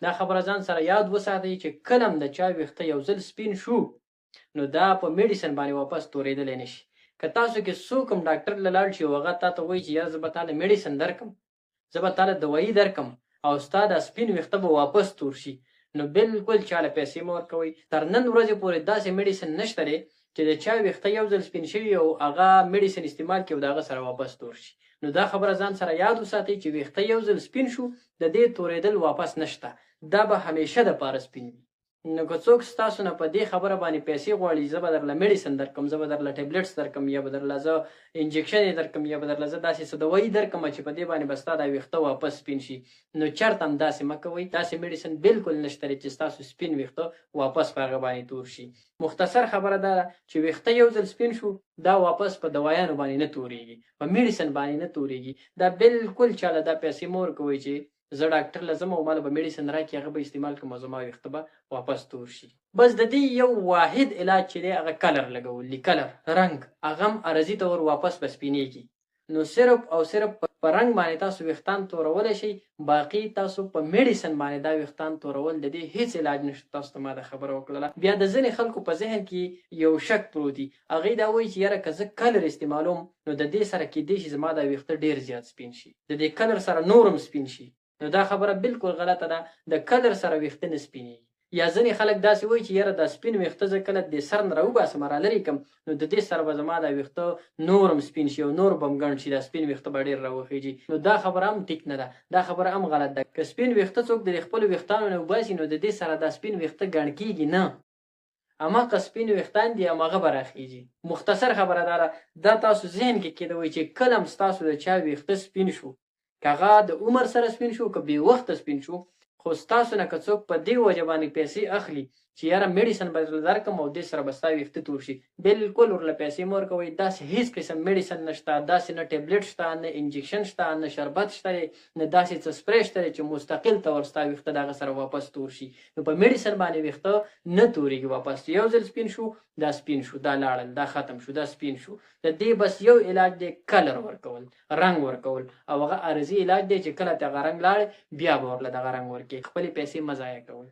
دا خبره ځان سره یاد وساتئ چې کله هم د چا ویښته یو ځل سپین شو نو دا په میډیسن باندې واپس تورېدلی نشي. که تاسو کې څوک هم ډاکټر له لاړ شي او هغه تاته وایي چې یاره زه به تاله میډیسن درکړم، زه به تاله دوایي درکړم او ستا دا سپین ویښته به واپس تور شي، نو بالکل چاله پیسې مه ورکوئ. تر نن ورځې پورې داسې میډیسن نشته دی چې د چا ویښته یو ځل سپین شوي او هغه میډیسن استعمال کړي او د هغه سره واپس تور شي. نو دا خبره ځان سره یاد وساتئ چې ویښته یو ځل سپین شو د دې تورېدل واپس نشته، دا به همیشه دپاره سپین وي. نو که څوک ستاسو نه په دې خبره باندې پیسې غواړي زه به درله میډیسن درکړم، زه به درله ټیبلیټس درکړم، یا به درله زه انجکشن یې درکړم، یا به درله زه داسې څه دوایي درکړم چې په دې باندې به ستا دا ویښته واپس سپین شي، نو چېرته هم داسې مه کوئ. داسې میډیسن بالکل نشته دی چې ستاسو سپین ویښته واپس په هغه باندې تور شي. مختصر خبره دا ده چې ویښته یو ځل سپین شو دا واپس په دوایانو باندې نه تورېږي، په میډیسن باندې نه تورېږي. دا بالکل چاله دا پیسې مه ورکوئ چې زه ډاکټر له ځم او ماله به میډیسن راکړي هغه به استعمال کړم او زما ویښته به واپس تور شي. بس د دې یو واحد علاج چې دی هغه کلر لګول دي، کلر رنګ، هغه هم عرضي طور واپس به سپینېږي. نو صرف او صرف په رنګ باندې تاسو ویښتان تورولی شئ، باقي تاسو په میډیسن باندې دا ویښتان تورول د دې هیڅ علاج نشته. تاسو ته ما دا خبره وکړله. بیا د ځینې خلکو په ذهن کې یو شک پروت دي، هغوی دا وایي چې یاره که زه کلر استعمالوم نو د دې سره کیدای شي زما دا ویښته ډېر زیات سپین شي، د دې کلر سره نور هم سپین شي. نو دا خبره بالکل غلطه ده، د کلر سره ویښته نه سپینېږي. یا ځینې خلک داسې وایي چې یاره دا سپین ویښته زه کله د سر نه راوباسم رالرې کړم نو د دې سره به زما دا ویښته نور هم سپین شي او نور به هم ګڼ شي، دا سپین ویښته به ډېر راوخیږي. نو دا خبره هم ټیک نه ده، دا خبره هم غلط ده. که سپین ویښته څوک د خپلو ویښتانو نه وباسي نو د دې سره دا سپین ویښته ګڼ کېږي نه، هماغه سپین ویښتان دي هماغه به راخیږي. مختصر خبره دا ده، دا تاسو ذهن کې کېدوئ چې کله هم ستاسو د چا ویښته سپین شو، که هغه د عمر سره سپین شو که بې وخته سپین شو، خو ستاسو نه که څوک په دې وجه باندې پیسې اخلي چې یاره میډیسن به درله درکړم او دې سره به ستا ویښته تور شي، بالکل ورله پیسې مه ورکوئ. داسې هېڅ قسم میډیسن نشته، داسې نه ټیبلیټ شته، نه انجکشن شته، نه شربت شته دی، نه داسې څه سپری شته دی چې مستقل طور ستا ویښته د هغه سره واپس تور شي. نو په میډیسن باندې ویښته نه تورېږي واپس. یو ځل سپین شو دا سپین شو، دا لاړل، دا ختم شو، دا سپین شو. د دې بس یو علاج دی، کلر ورکول، رنګ ورکول، او هغه عرضي علاج دی چې کله ته هغه رنګ لاړې بیا به ورله دغه رنګ ورکړې. خپلې پیسې مه ضایع کول.